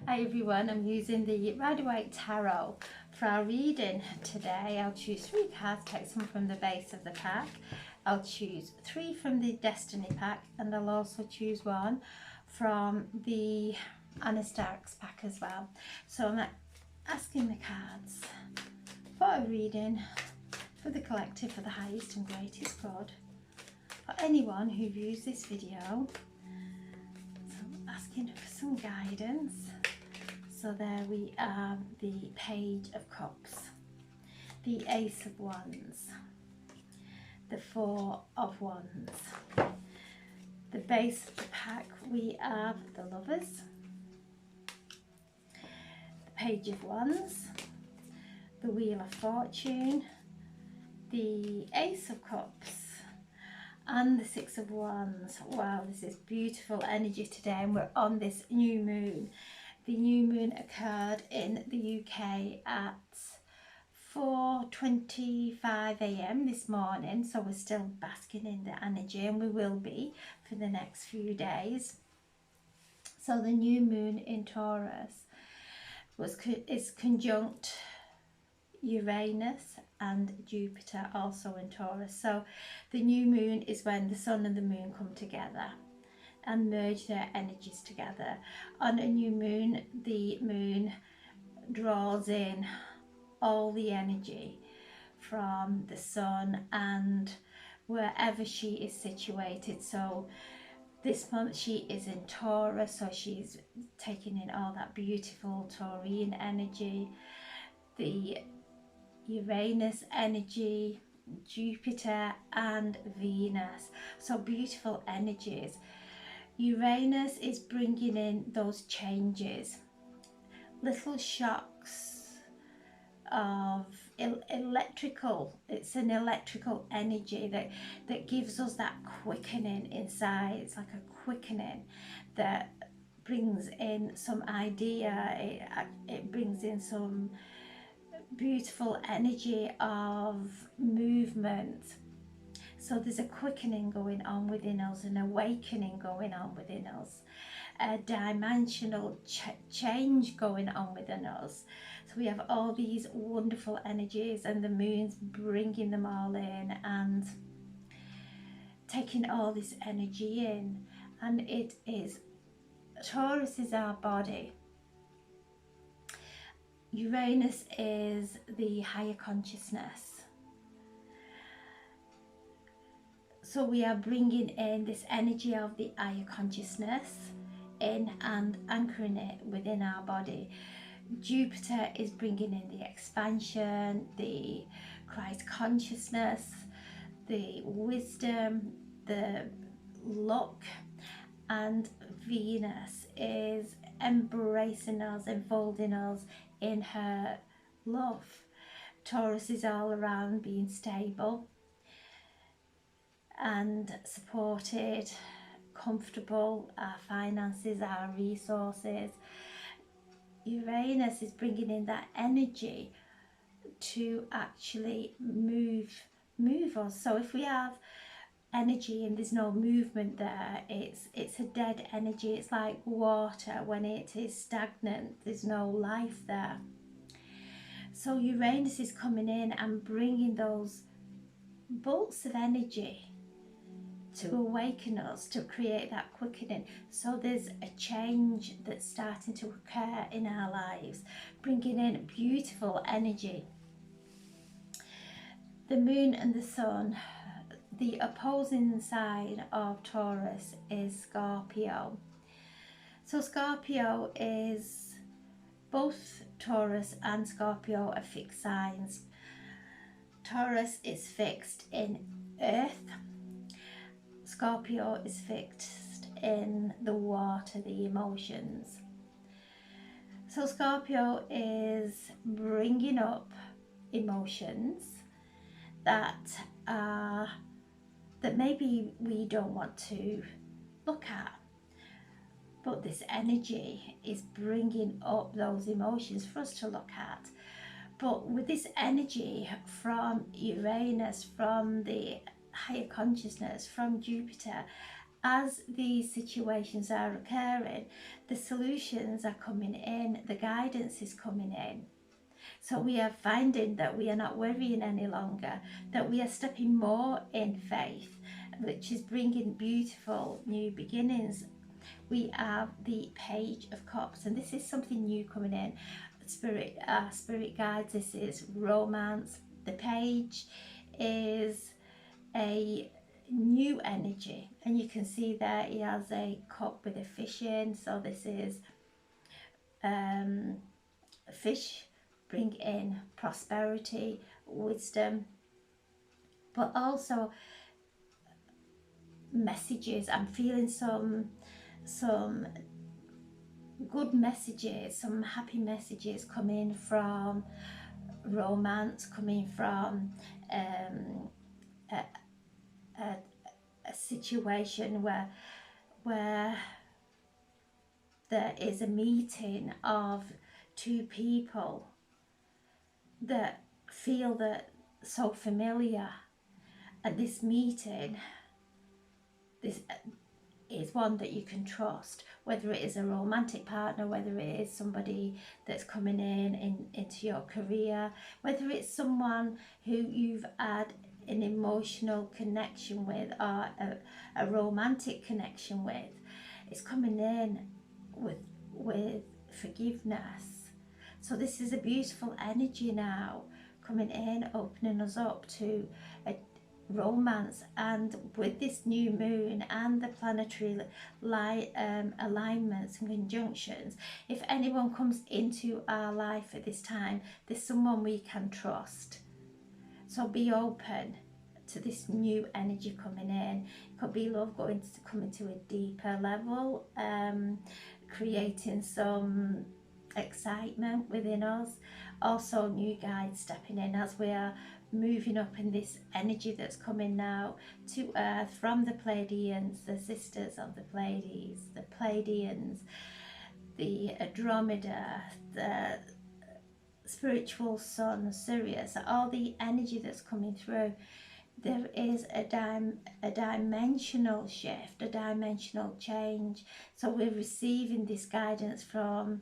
Hi everyone, I'm using the Rider-Waite Tarot for our reading today. I'll choose 3 cards, take some from the base of the pack. I'll choose 3 from the Destiny pack, and I'll also choose 1 from the Anna Stark's pack as well. So I'm asking the cards for a reading for the collective, for the highest and greatest good, for anyone who views this video. So I'm asking for some guidance. So there we are, the Page of Cups, the Ace of Wands, the Four of Wands. The base of the pack we have the Lovers, the Page of Wands, the Wheel of Fortune, the Ace of Cups, and the Six of Wands. Wow, this is beautiful energy today, and we're on this new moon. The new moon occurred in the UK at 4:25 a.m. this morning, so we're still basking in the energy, and we will be for the next few days. So the new moon in Taurus is conjunct Uranus and Jupiter, also in Taurus. So the new moon is when the sun and the moon come together and merge their energies together. On a new moon, the moon draws in all the energy from the sun and wherever she is situated. So this month she is in Taurus, so she's taking in all that beautiful Taurian energy, the Uranus energy, Jupiter and Venus. So beautiful energies. Uranus is bringing in those changes, little shocks of it's an electrical energy that gives us that quickening inside. It's like a quickening that brings in some idea, it brings in some beautiful energy of movement. So there's a quickening going on within us, an awakening going on within us, a dimensional change going on within us. So we have all these wonderful energies, and the moon's bringing them all in and taking all this energy in. And it is, Taurus is our body. Uranus is the higher consciousness. So we are bringing in this energy of the higher consciousness in and anchoring it within our body. Jupiter is bringing in the expansion, the Christ consciousness, the wisdom, the luck, and Venus is embracing us, enfolding us in her love. Taurus is all around being stable and supported, comfortable, our finances, our resources. Uranus is bringing in that energy to actually move us. So if we have energy and there's no movement there, it's a dead energy. It's like water when it is stagnant, there's no life there. So Uranus is coming in and bringing those bolts of energy to awaken us, to create that quickening. So there's a change that's starting to occur in our lives, bringing in beautiful energy. The moon and the sun, the opposing side of Taurus is Scorpio. So Scorpio is, both Taurus and Scorpio are fixed signs. Taurus is fixed in earth. Scorpio is fixed in the water, the emotions. So Scorpio is bringing up emotions that maybe we don't want to look at, but this energy is bringing up those emotions for us to look at. But with this energy from Uranus, from the higher consciousness, from Jupiter, as these situations are occurring, the solutions are coming in, the guidance is coming in. So we are finding that we are not worrying any longer, that we are stepping more in faith, which is bringing beautiful new beginnings. We have the Page of Cups, and this is something new coming in. Spirit guides, this is romance. The Page is a new energy, and you can see there he has a cup with a fish in, so this is fish bring in prosperity, wisdom, but also messages. I'm feeling some good messages, some happy messages coming from romance, coming from a, a situation where there is a meeting of two people that feel that so familiar, and this meeting, this is one that you can trust, whether it is a romantic partner, whether it is somebody that's coming into your career, whether it's someone who you've had an emotional connection with or a romantic connection with. It's coming in with forgiveness. So this is a beautiful energy now coming in, opening us up to a romance. And with this new moon and the planetary alignments and conjunctions, if anyone comes into our life at this time, there's someone we can trust. So be open to this new energy coming in. It could be love coming to a deeper level, creating some excitement within us. Also new guides stepping in as we are moving up in this energy that's coming now to earth from the Pleiadians, the sisters of the Pleiades, the Pleiadians, the Andromeda, the spiritual sun, Sirius, all the energy that's coming through. There is a dimensional shift, a dimensional change. So we're receiving this guidance from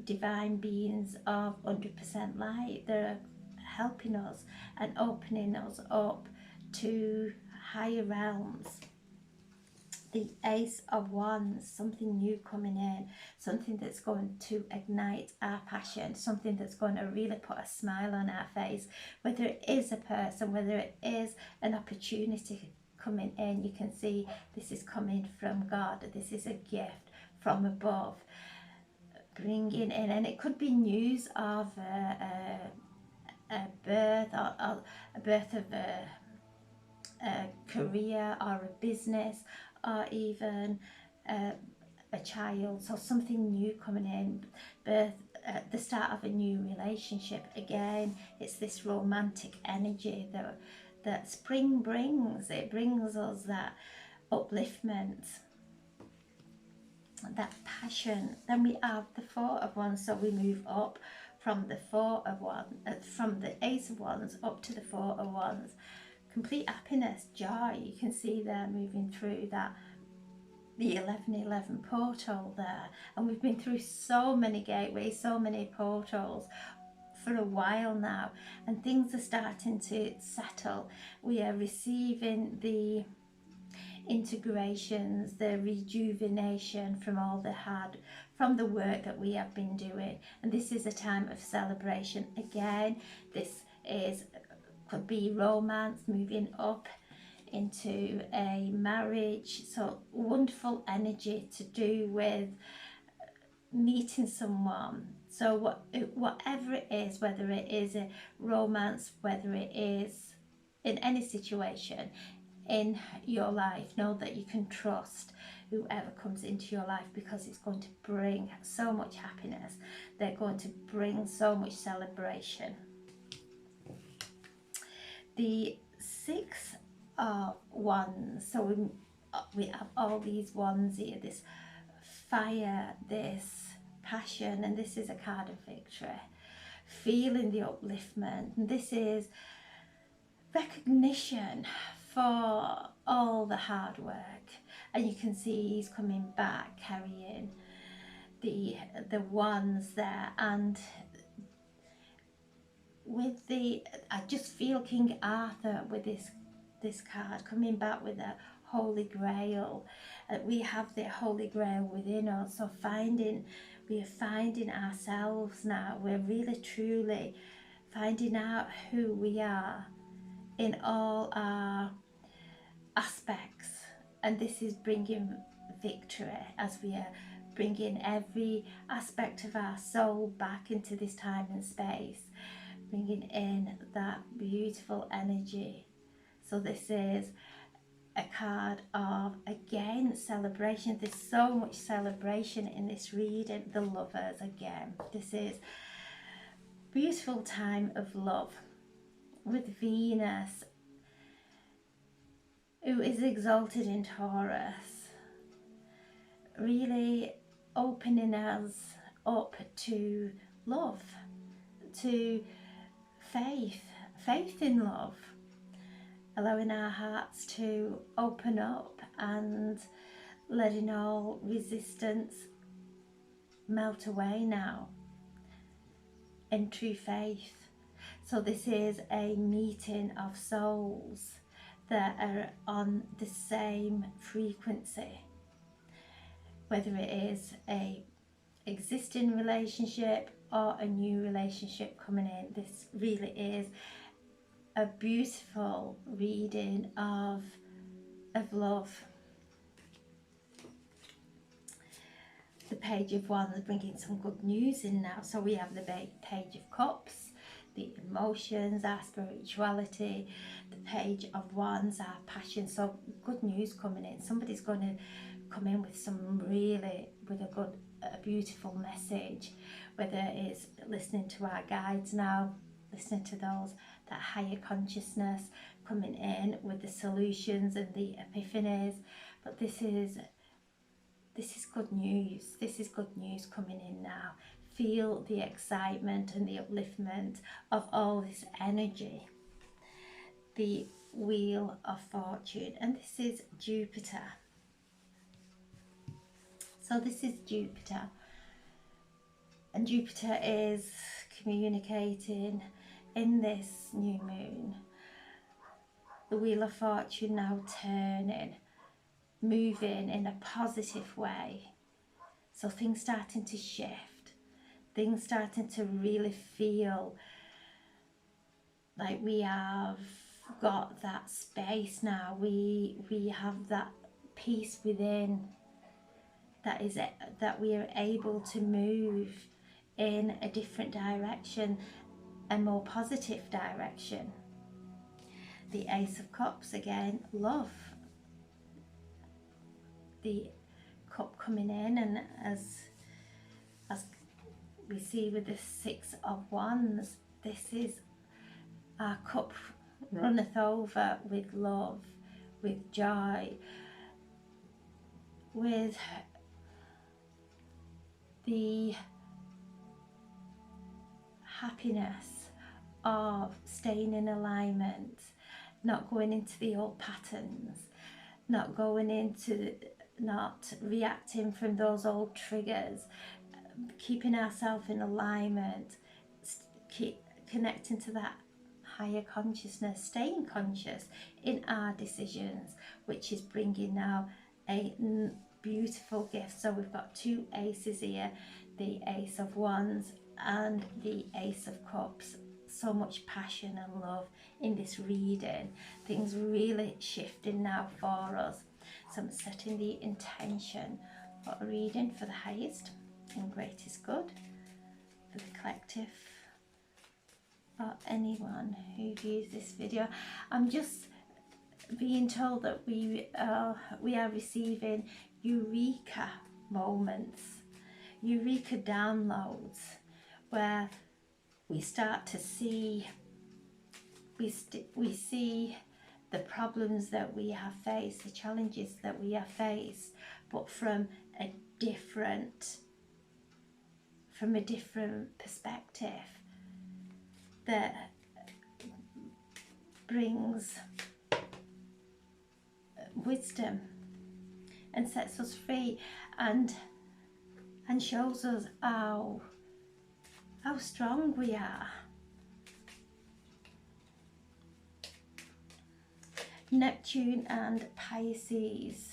divine beings of 100% light. They're helping us and opening us up to higher realms. The Ace of Wands, something new coming in, something that's going to ignite our passion, something that's going to really put a smile on our face, whether it is a person, whether it is an opportunity coming in. You can see this is coming from God, this is a gift from above, bringing in, and it could be news of a birth or a birth of a career or a business, or even a child. So something new coming in, birth, the start of a new relationship. Again, it's this romantic energy that spring brings. It brings us that upliftment, that passion. Then we have the Four of Wands, so we move up from the from the Ace of Wands up to the Four of Wands. Complete happiness, joy. You can see there moving through that, the 1111 portal there, and we've been through so many gateways, so many portals for a while now, and things are starting to settle. We are receiving the integrations, the rejuvenation from from the work that we have been doing, and this is a time of celebration. Again, this could be romance moving up into a marriage, so wonderful energy to do with meeting someone. So whatever it is, whether it is a romance, whether it is in any situation in your life, know that you can trust whoever comes into your life, because it's going to bring so much happiness. They're going to bring so much celebration. The Six of Wands, so we have all these wands here, this fire, this passion, and this is a card of victory, feeling the upliftment, and this is recognition for all the hard work. And you can see he's coming back carrying the wands there, and with the, I just feel King Arthur with this card coming back with a Holy Grail. We have the Holy Grail within us, so we are finding ourselves now. We're really truly finding out who we are in all our aspects, and this is bringing victory as we are bringing every aspect of our soul back into this time and space, bringing in that beautiful energy. So this is a card of, again, celebration. There's so much celebration in this reading. The Lovers again. This is beautiful time of love with Venus, who is exalted in Taurus, really opening us up to love, to faith in love, allowing our hearts to open up and letting all resistance melt away now in true faith. So this is a meeting of souls that are on the same frequency, whether it is a existing relationship or a new relationship coming in. This really is a beautiful reading of love. The Page of Wands is bringing some good news in now. So we have the Page of Cups, the emotions, our spirituality. The Page of Wands, our passion. So good news coming in. Somebody's going to come in with a beautiful message, whether it's listening to our guides now, listening to those, that higher consciousness coming in with the solutions and the epiphanies. But this is good news. This is good news coming in now. Feel the excitement and the upliftment of all this energy. The Wheel of Fortune, and this is Jupiter. So this is Jupiter, and Jupiter is communicating in this new moon. The Wheel of Fortune now turning, moving in a positive way. So things starting to shift, things starting to really feel like we have got that space now. We have that peace within, that we are able to move in a different direction, a more positive direction. The Ace of Cups again, love. The cup coming in, and as we see with the Six of Wands, this is our cup runneth over with love, with joy, with the happiness of staying in alignment, not going into the old patterns, not reacting from those old triggers, keeping ourselves in alignment, keep connecting to that higher consciousness, staying conscious in our decisions, which is bringing now a beautiful gift. So we've got two aces here, the Ace of Wands and the Ace of Cups. So much passion and love in this reading. Things really shifting now for us. So I'm setting the intention for a reading for the highest and greatest good for the collective, or anyone who views this video. I'm just being told that we are receiving eureka moments, eureka downloads, where we start to see, we see the problems that we have faced, the challenges that we have faced, but from a different perspective that brings wisdom and sets us free, and shows us how strong we are. Neptune and Pisces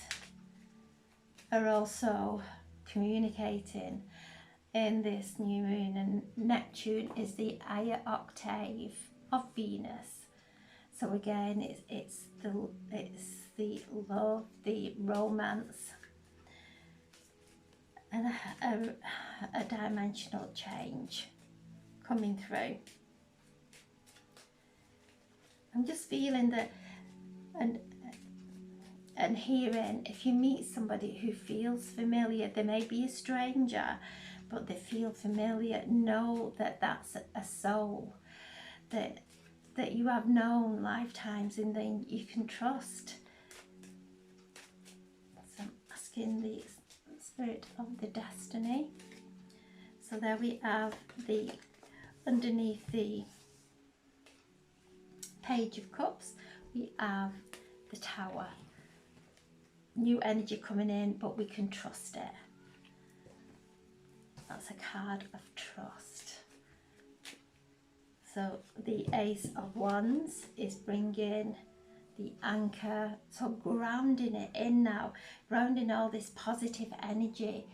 are also communicating in this new moon, and Neptune is the higher octave of Venus. So again, it's the love, the romance, and a dimensional change coming through. I'm just feeling that, and hearing, if you meet somebody who feels familiar, they may be a stranger, but they feel familiar, know that that's a soul that you have known lifetimes and then you can trust. So I'm asking the spirit of the destiny. So there we have the, underneath the Page of Cups, we have the Tower. New energy coming in, but we can trust it. That's a card of trust. So the Ace of Wands is bringing the anchor, so grounding it in now, grounding all this positive energy,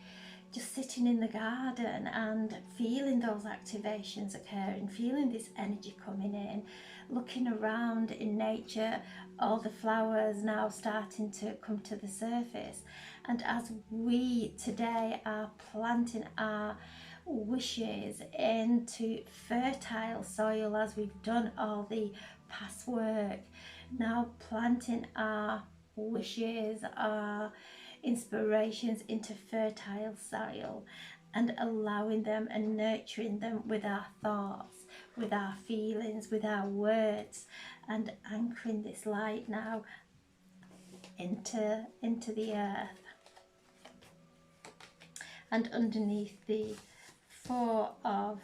just sitting in the garden and feeling those activations occurring, feeling this energy coming in, looking around in nature, all the flowers now starting to come to the surface. And as we today are planting our wishes into fertile soil, as we've done all the past work, now planting our wishes, our inspirations into fertile soil, and allowing them and nurturing them with our thoughts, with our feelings, with our words, and anchoring this light now into the earth. And underneath the Four of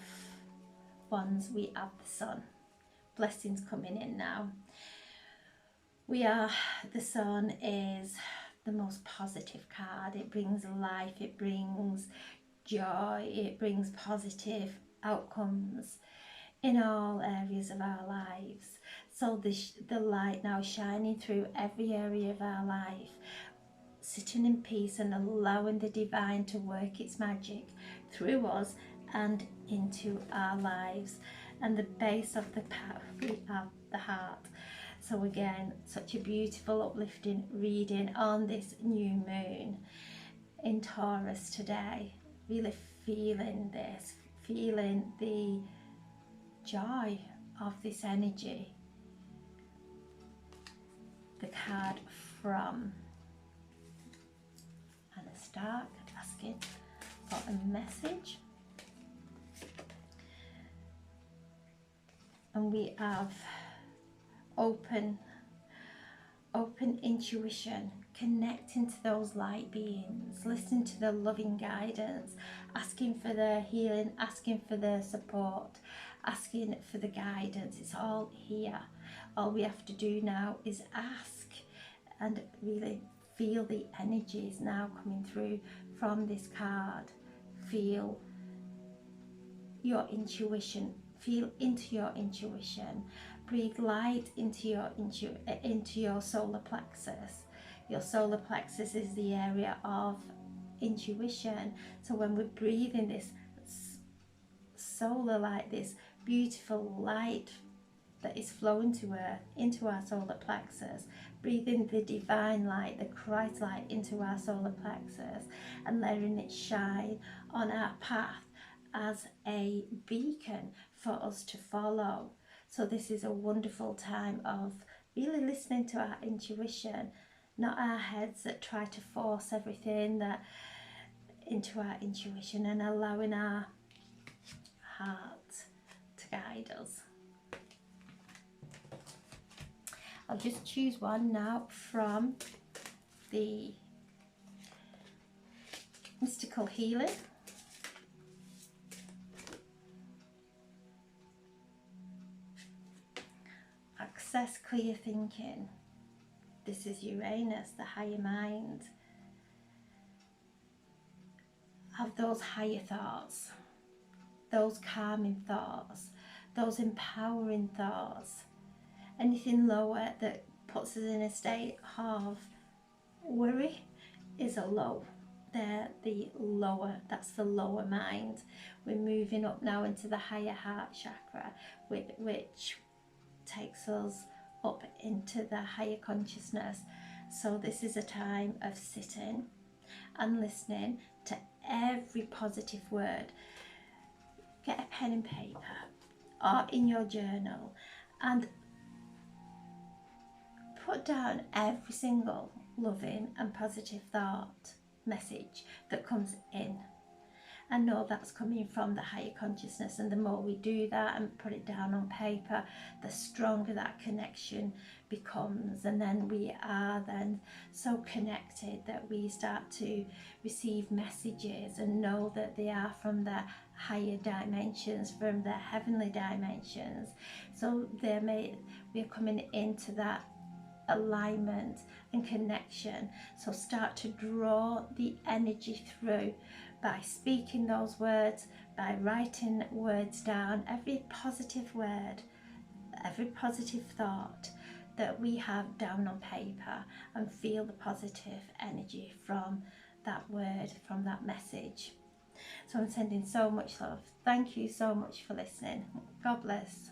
Wands, we have the Sun. Blessings coming in now. The Sun is the most positive card. It brings life, it brings joy, it brings positive outcomes in all areas of our lives. So the light now shining through every area of our life, sitting in peace and allowing the divine to work its magic through us and into our lives. And the base of the path, we have the heart. So again, such a beautiful uplifting reading on this new moon in Taurus today. Really feeling this, feeling the joy of this energy. The card from Anna Stark asking for a message. And we have open intuition, connecting to those light beings, listening to their loving guidance, asking for their healing, asking for their support, asking for the guidance. It's all here. All we have to do now is ask and really feel the energies now coming through from this card. Feel your intuition. Feel into your intuition. Breathe light into your solar plexus. Your solar plexus is the area of intuition. So when we're breathing this solar light, this beautiful light that is flowing to earth into our solar plexus, breathing the divine light, the Christ light into our solar plexus, and letting it shine on our path as a beacon for us to follow. So this is a wonderful time of really listening to our intuition, not our heads that try to force everything into our intuition, and allowing our heart to guide us. I'll just choose one now from the Mystical Healing. Access clear thinking. This is Uranus, the higher mind. Have those higher thoughts, those calming thoughts, those empowering thoughts. Anything lower that puts us in a state of worry is a low. They're the lower, that's the lower mind. We're moving up now into the higher heart chakra, which takes us up into the higher consciousness. So this is a time of sitting and listening to every positive word. Get a pen and paper or in your journal and put down every single loving and positive thought, message that comes in. And know that's coming from the higher consciousness, and the more we do that and put it down on paper, the stronger that connection becomes, and then we are then so connected that we start to receive messages and know that they are from the higher dimensions, from the heavenly dimensions. So we're coming into that alignment and connection. So start to draw the energy through by speaking those words, by writing words down, every positive word, every positive thought that we have down on paper, and feel the positive energy from that word, from that message. So I'm sending so much love. Thank you so much for listening. God bless.